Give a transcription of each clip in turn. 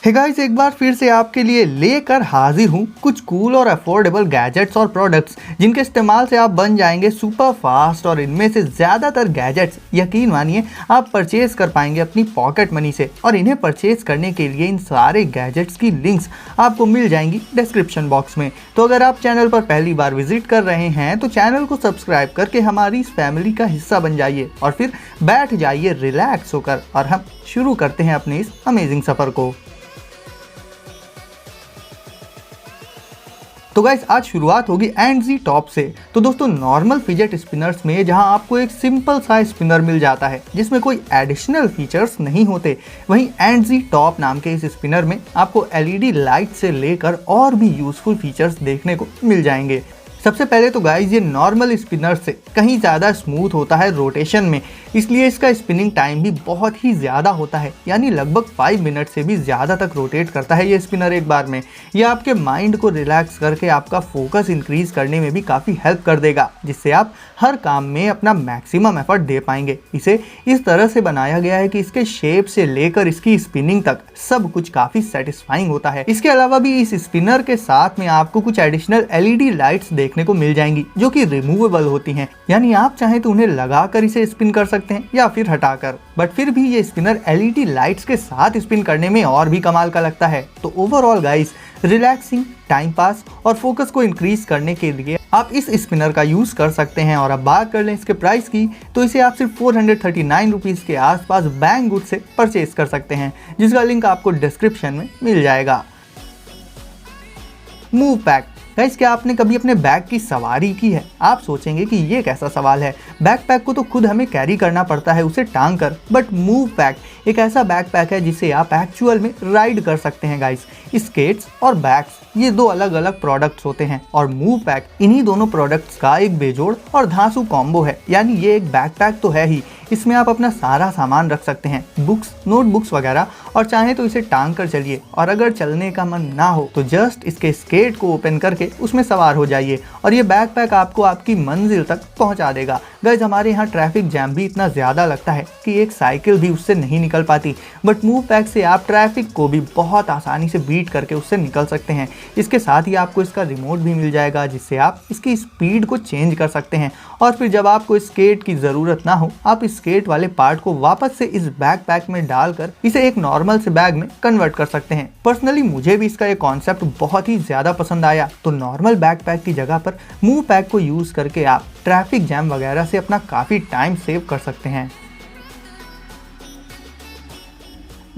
Hey guys, एक बार फिर से आपके लिए लेकर हाजिर हूँ कुछ कूल और अफोर्डेबल गैजेट्स और प्रोडक्ट्स जिनके इस्तेमाल से आप बन जाएंगे सुपर फास्ट। और इनमें से ज़्यादातर गैजेट्स यकीन मानिए आप परचेज कर पाएंगे अपनी पॉकेट मनी से। और इन्हें परचेज करने के लिए इन सारे गैजेट्स की लिंक्स आपको मिल जाएंगी डिस्क्रिप्शन बॉक्स में। तो अगर आप चैनल पर पहली बार विजिट कर रहे हैं तो चैनल को सब्सक्राइब करके हमारी इस फैमिली का हिस्सा बन जाइए और फिर बैठ जाइए रिलैक्स होकर और हम शुरू करते हैं अपने इस अमेजिंग सफ़र को। तो गाइस, आज शुरुआत होगी एंडजी टॉप से। तो दोस्तों, नॉर्मल फिजेट स्पिनर्स में जहां आपको एक सिंपल सा स्पिनर मिल जाता है जिसमें कोई एडिशनल फीचर्स नहीं होते, वहीं एंडजी टॉप नाम के इस स्पिनर में आपको एलईडी लाइट से लेकर और भी यूजफुल फीचर्स देखने को मिल जाएंगे। सबसे पहले तो गाइस, ये नॉर्मल स्पिनर से कहीं ज़्यादा स्मूथ होता है रोटेशन में, इसलिए इसका स्पिनिंग टाइम भी बहुत ही ज़्यादा होता है, यानी लगभग 5 मिनट से भी ज़्यादा तक रोटेट करता है ये स्पिनर एक बार में। यह आपके माइंड को रिलैक्स करके आपका फोकस इंक्रीज करने में भी काफ़ी हेल्प कर देगा, जिससे आप हर काम में अपना मैक्सिमम एफर्ट दे पाएंगे। इसे इस तरह से बनाया गया है कि इसके शेप से लेकर इसकी स्पिनिंग तक सब कुछ काफ़ी सेटिस्फाइंग होता है। इसके अलावा भी इस स्पिनर के साथ में आपको कुछ एडिशनल एलईडी लाइट्स देखने को मिल जाएंगी जो कि रिमूवेबल होती हैं, यानी आप चाहें तो उन्हें लगाकर इसे स्पिन कर सकते हैं या फिर हटाकर। बट फिर भी ये स्पिनर एलईडी लाइट्स के साथ स्पिन करने में और भी कमाल का लगता है। तो overall guys, relaxing, time pass और फोकस को इंक्रीज करने के लिए आप इस स्पिनर का यूज कर सकते हैं। और अब बात कर लें इसके प्राइस की, तो इसे आप सिर्फ 439 रुपीज़ के आसपास बैंग गुड से परचेज कर सकते हैं, जिसका लिंक आपको डिस्क्रिप्शन में मिल जाएगा। Move pack. गाइस, क्या आपने कभी अपने बैग की सवारी की है? आप सोचेंगे कि ये कैसा सवाल है, बैकपैक को तो खुद हमें कैरी करना पड़ता है उसे टांग कर। बट मूव पैक एक ऐसा बैकपैक है जिसे आप एक्चुअल में राइड कर सकते हैं गाइस। स्केट्स और बैग्स ये दो अलग अलग प्रोडक्ट्स होते हैं और मूव पैक इन्हीं दोनों प्रोडक्ट्स का एक बेजोड़ और धांसू कॉम्बो है। यानी ये एक बैकपैक तो है ही, इसमें आप अपना सारा सामान रख सकते हैं, बुक्स, नोटबुक्स वगैरह, और चाहे तो इसे टांग कर चलिए। और अगर चलने का मन ना हो तो जस्ट इसके स्केट को ओपन करके उसमें सवार हो जाइए और ये बैकपैक आपको आपकी मंजिल तक पहुंचा देगा। गाइस, हमारे यहाँ ट्रैफिक जैम भी इतना ज़्यादा लगता है कि एक साइकिल भी उससे नहीं निकल पाती, बट मूव पैक से आप ट्रैफिक को भी बहुत आसानी से बीट करके उससे निकल सकते हैं। इसके साथ ही आपको इसका रिमोट भी मिल जाएगा जिससे आप इसकी स्पीड को चेंज कर सकते हैं। और फिर जब आपको स्केट की ज़रूरत ना हो, आप स्केट वाले पार्ट को वापस से इस बैकपैक में डालकर इसे एक नॉर्मल से बैग में कन्वर्ट कर सकते हैं। पर्सनली मुझे भी इसका ये कॉन्सेप्ट बहुत ही ज़्यादा पसंद आया। तो नॉर्मल बैकपैक की जगह पर मूव पैक को यूज़ करके आप ट्रैफिक जैम वगैरह से अपना काफ़ी टाइम सेव कर सकते हैं।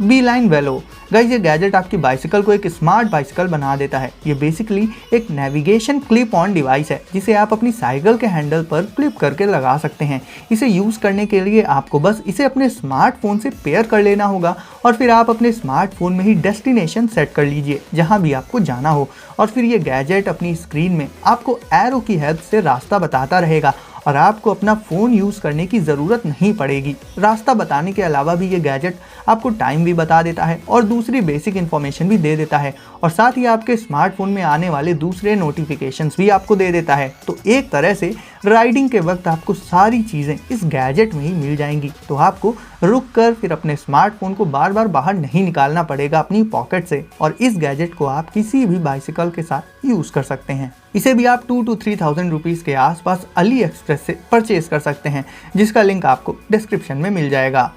बीलाइन वेलो। गाइस, ये गैजेट आपकी बाइसिकल को एक स्मार्ट बाइसिकल बना देता है। ये बेसिकली एक नेविगेशन क्लिप ऑन डिवाइस है जिसे आप अपनी साइकिल के हैंडल पर क्लिप करके लगा सकते हैं। इसे यूज़ करने के लिए आपको बस इसे अपने स्मार्टफोन से पेयर कर लेना होगा और फिर आप अपने स्मार्टफोन में ही डेस्टिनेशन सेट कर लीजिए जहाँ भी आपको जाना हो। और फिर ये गैजेट अपनी स्क्रीन में आपको एरो की हेल्प से रास्ता बताता रहेगा और आपको अपना फ़ोन यूज़ करने की ज़रूरत नहीं पड़ेगी। रास्ता बताने के अलावा भी ये गैजेट आपको टाइम भी बता देता है और दूसरी बेसिक इन्फॉर्मेशन भी दे देता है और साथ ही आपके स्मार्टफोन में आने वाले दूसरे नोटिफिकेशंस भी आपको दे देता है। तो एक तरह से राइडिंग के वक्त आपको सारी चीज़ें इस गैजेट में ही मिल जाएंगी। तो आपको रुक कर फिर अपने स्मार्टफोन को बार बार बाहर नहीं निकालना पड़ेगा अपनी पॉकेट से और इस गैजेट को आप किसी भी बाइसिकल के साथ यूज़ कर सकते हैं। इसे भी आप 2 to 3,000 रुपीज़ के आसपास अली एक्सप्रेस से परचेज कर सकते हैं, जिसका लिंक आपको डिस्क्रिप्शन में मिल जाएगा।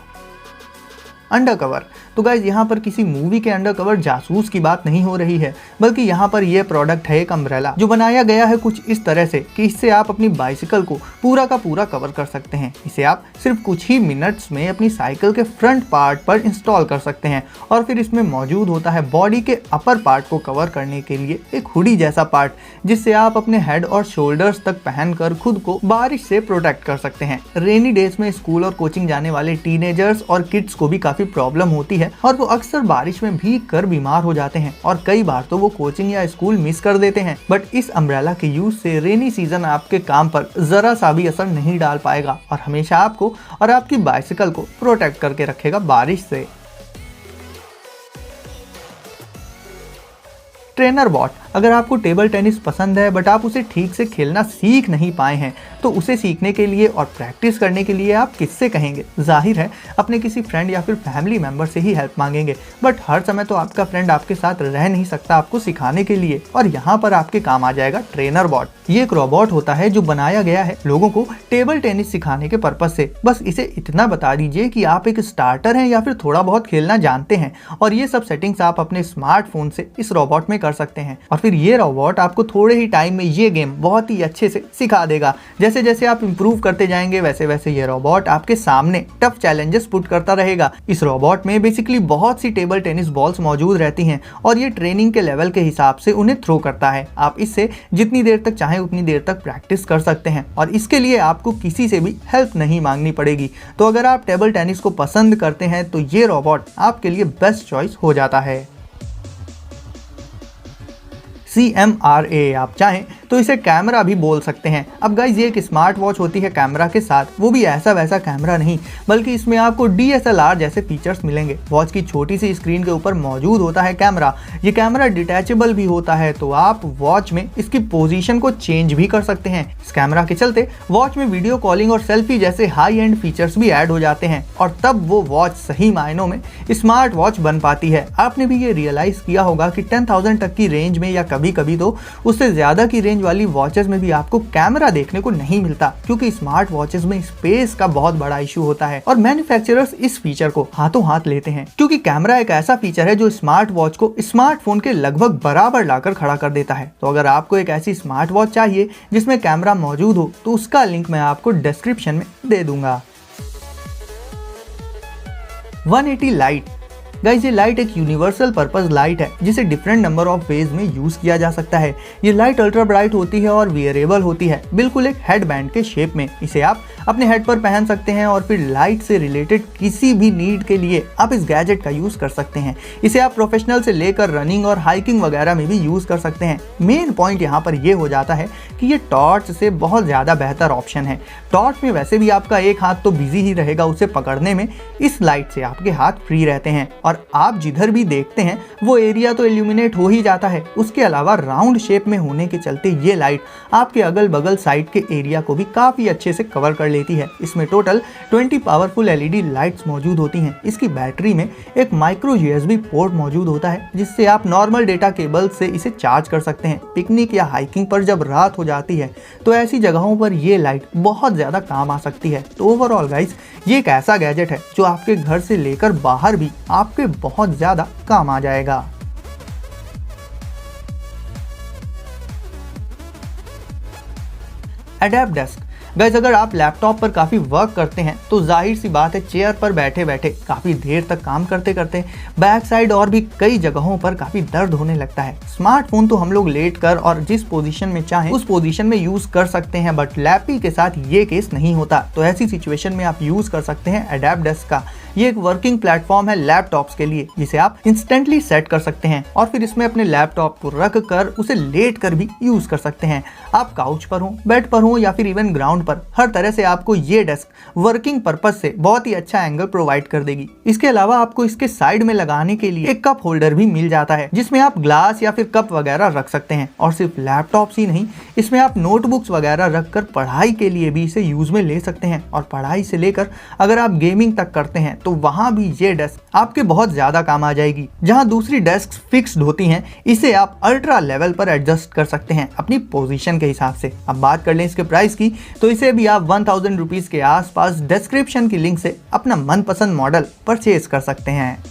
अंडरकवर। तो गाइज, यहाँ पर किसी मूवी के अंडरकवर जासूस की बात नहीं हो रही है, बल्कि यहाँ पर यह प्रोडक्ट है एक अम्ब्रेला जो बनाया गया है कुछ इस तरह से कि इससे आप अपनी बाइसिकल को पूरा का पूरा कवर कर सकते हैं। इसे आप सिर्फ कुछ ही मिनट्स में अपनी साइकिल के फ्रंट पार्ट पर इंस्टॉल कर सकते हैं और फिर इसमें मौजूद होता है बॉडी के अपर पार्ट को कवर करने के लिए एक हुडी जैसा पार्ट, जिससे आप अपने हेड और शोल्डर्स तक पहनकर खुद को बारिश से प्रोटेक्ट कर सकते हैं। रेनी डेज में स्कूल और कोचिंग जाने वाले टीनेजर्स और किड्स को भी काफी प्रॉब्लम होती है और वो अक्सर बारिश में भीग कर बीमार हो जाते हैं और कई बार तो वो कोचिंग या स्कूल मिस कर देते हैं। बट इस अम्ब्रेला के यूज से रेनी सीजन आपके काम पर जरा सा भी असर नहीं डाल पाएगा और हमेशा आपको और आपकी बाइसिकल को प्रोटेक्ट करके रखेगा बारिश से। Trainer bot. अगर आपको टेबल टेनिस पसंद है बट आप उसे ठीक से खेलना सीख नहीं पाए हैं तो उसे सीखने के लिए और प्रैक्टिस करने के लिए आप किससे कहेंगे? जाहिर है अपने किसी फ्रेंड या फिर फैमिली मेंबर से ही हेल्प मांगेंगे, बट हर समय तो आपका फ्रेंड आपके साथ रह नहीं सकता आपको सिखाने के लिए, और यहाँ पर आपके काम आ जाएगा ट्रेनर बॉट। ये एक रोबोट होता है जो बनाया गया है लोगों को टेबल टेनिस सिखाने के पर्पज से। बस इसे इतना बता दीजिए कि आप एक स्टार्टर हैं या फिर थोड़ा बहुत खेलना जानते हैं, और ये सब सेटिंग्स आप अपने स्मार्टफोन से इस रोबोट में कर सकते हैं। और फिर ये रोबोट आपको थोड़े ही टाइम में ये गेम बहुत ही अच्छे से सिखा देगा। जैसे जैसे आप इंप्रूव करते जाएंगे वैसे वैसे ये रोबोट आपके सामने टफ चैलेंजेस पुट करता रहेगा। इस रोबोट में बेसिकली बहुत सी टेबल टेनिस बॉल्स मौजूद रहती हैं और ये ट्रेनिंग के लेवल के हिसाब से उन्हें थ्रो करता है। आप इससे जितनी देर तक चाहें उतनी देर तक प्रैक्टिस कर सकते हैं और इसके लिए आपको किसी से भी हेल्प नहीं मांगनी पड़ेगी। तो अगर आप टेबल टेनिस को पसंद करते हैं तो ये रोबोट आपके लिए बेस्ट चॉइस हो जाता है। CMRA आप चाहें तो इसे कैमरा भी बोल सकते हैं। अब गाइज ये एक स्मार्ट वॉच होती है कैमरा के साथ, वो भी ऐसा वैसा कैमरा नहीं, बल्कि इसमें आपको DSLR जैसे फीचर्स मिलेंगे। वॉच की छोटी सी स्क्रीन के ऊपर मौजूद होता है कैमरा। ये कैमरा डिटैचेबल भी होता है, तो आप वॉच में इसकी पोजीशन को चेंज भी कर सकते हैं। इस कैमरा के चलते वॉच में वीडियो कॉलिंग और सेल्फी जैसे हाई एंड फीचर्स भी ऐड हो जाते हैं और तब वो वॉच सही मायनों में स्मार्ट वॉच बन पाती है। आपने भी ये रियलाइज किया होगा कि 10,000 तक की रेंज में या कभी कभी तो उससे ज्यादा की रेंज वाली वॉचेस में भी आपको कैमरा देखने को नहीं मिलता, क्योंकि स्मार्ट वॉचेस में स्पेस का बहुत बड़ा इशू होता है और मैन्युफैक्चरर्स इस फीचर को हाथों हाथ लेते हैं, क्योंकि कैमरा एक ऐसा फीचर है जो स्मार्ट वॉच को स्मार्टफोन के लगभग बराबर लाकर खड़ा कर देता है। तो अगर आपको एक ऐसी स्मार्ट वॉच चाहिए जिसमें कैमरा मौजूद हो तो उसका लिंक मैं आपको डिस्क्रिप्शन में दे दूंगा। 180 लाइट। गाइज ये लाइट एक यूनिवर्सल पर्पस लाइट है जिसे डिफरेंट नंबर ऑफ वेज में यूज किया जा सकता है। ये लाइट अल्ट्रा ब्राइट होती है और वियरेबल होती है, बिल्कुल एक हेडबैंड के शेप में। इसे आप अपने हेड पर पहन सकते हैं और फिर लाइट से रिलेटेड किसी भी नीड के लिए आप इस गैजेट का यूज कर सकते हैं। इसे आप प्रोफेशनल से लेकर रनिंग और हाइकिंग वगैरह में भी यूज कर सकते हैं। मेन पॉइंट यहाँ पर यह हो जाता है कि ये टॉर्च से बहुत ज्यादा बेहतर ऑप्शन है। टॉर्च में वैसे भी आपका एक हाथ तो बिजी ही रहेगा उसे पकड़ने में, इस लाइट से आपके हाथ फ्री रहते हैं और आप जिधर भी देखते हैं वो एरिया तो इल्यूमिनेट हो ही जाता है। उसके अलावा राउंड शेप में होने के चलते ये लाइट आपके अगल बगल साइड के एरिया को भी काफी अच्छे से कवर कर लेती है। इसमें टोटल 20 पावरफुल LED लाइट्स मौजूद होती हैं। इसकी बैटरी में एक माइक्रो USB पोर्ट मौजूद होता है जिससे आप नॉर्मल डेटा केबल से इसे चार्ज कर सकते हैं। पिकनिक या हाइकिंग पर जब रात हो जाती है तो ऐसी जगहों पर ये लाइट बहुत ज्यादा काम आ सकती है। तो ओवरऑल गाइस ये एक ऐसा गैजेट है जो आपके घर से लेकर बाहर भी आपके बहुत ज्यादा काम आ जाएगा। Adapt desk. गाइस अगर आप लैपटॉप पर काफ़ी वर्क करते हैं तो जाहिर सी बात है चेयर पर बैठे बैठे काफ़ी देर तक काम करते करते बैक साइड और भी कई जगहों पर काफ़ी दर्द होने लगता है। स्मार्टफोन तो हम लोग लेट कर और जिस पोजीशन में चाहें उस पोजीशन में यूज़ कर सकते हैं, बट लैपी के साथ ये केस नहीं होता। तो ऐसी सिचुएशन में आप यूज़ कर सकते हैं अडेप्ट डेस्क का। ये एक वर्किंग प्लेटफॉर्म है लैपटॉप्स के लिए जिसे आप इंस्टेंटली सेट कर सकते हैं और फिर इसमें अपने लैपटॉप को रख कर उसे लेट कर भी यूज कर सकते हैं। आप काउच पर हो, बेड पर हो या फिर इवन ग्राउंड पर, हर तरह से आपको ये डेस्क वर्किंग पर्पज से बहुत ही अच्छा एंगल प्रोवाइड कर देगी। इसके अलावा आपको इसके साइड में लगाने के लिए एक कप होल्डर भी मिल जाता है जिसमें आप ग्लास या फिर कप वगैरह रख सकते हैं। और सिर्फ लैपटॉप ही नहीं, इसमें आप नोटबुक्स वगैरह रखकर पढ़ाई के लिए भी इसे यूज में ले सकते हैं। और पढ़ाई से लेकर अगर आप गेमिंग तक करते हैं तो वहां भी ये डेस्क आपके बहुत ज्यादा काम आ जाएगी। जहां दूसरी डेस्क फिक्स्ड होती हैं, इसे आप अल्ट्रा लेवल पर एडजस्ट कर सकते हैं अपनी पोजीशन के हिसाब से। अब बात कर लें इसके प्राइस की, तो इसे भी आप 1000 रुपीज के आसपास डिस्क्रिप्शन की लिंक से अपना मनपसंद मॉडल परचेज कर सकते हैं।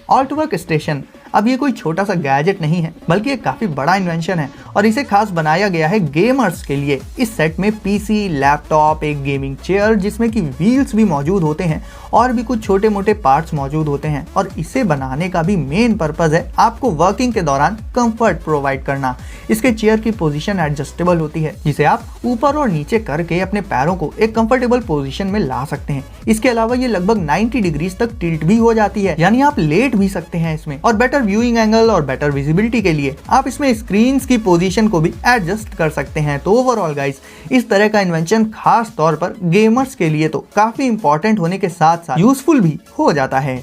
ऑल्टवर्क स्टेशन। अब ये कोई छोटा सा गैजेट नहीं है बल्कि एक काफी बड़ा इन्वेंशन है और इसे खास बनाया गया है गेमर्स के लिए। इस सेट में पीसी, लैपटॉप, एक गेमिंग चेयर जिसमें कि व्हील्स भी मौजूद होते हैं और भी कुछ छोटे मोटे पार्ट्स मौजूद होते हैं। और इसे बनाने का भी मेन पर्पज है आपको वर्किंग के दौरान कंफर्ट प्रोवाइड करना। इसके चेयर की पोजीशन एडजस्टेबल होती है जिसे आप ऊपर और नीचे करके अपने पैरों को एक कंफर्टेबल पोजीशन में ला सकते हैं। इसके अलावा ये लगभग 90 डिग्रीज तक टिल्ट भी हो जाती है, यानी आप लेट भी सकते हैं इसमें। और बेटर व्यूइंग एंगल और बेटर विजिबिलिटी के लिए आप इसमें स्क्रीन्स की पोजीशन को भी एडजस्ट कर सकते हैं। तो ओवरऑल गाइस इस तरह का इन्वेंशन खास तौर पर गेमर्स के लिए तो काफी इंपॉर्टेंट होने के साथ साथ यूजफुल भी हो जाता है।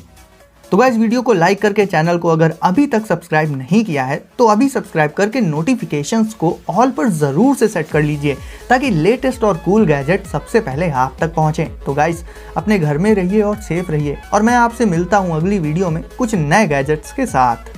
तो गाइस वीडियो को लाइक करके चैनल को अगर अभी तक सब्सक्राइब नहीं किया है तो अभी सब्सक्राइब करके नोटिफिकेशंस को ऑल पर ज़रूर से सेट कर लीजिए ताकि लेटेस्ट और कूल गैजेट सबसे पहले आप तक पहुंचे। तो गाइस अपने घर में रहिए और सेफ रहिए और मैं आपसे मिलता हूं अगली वीडियो में कुछ नए गैजेट्स के साथ।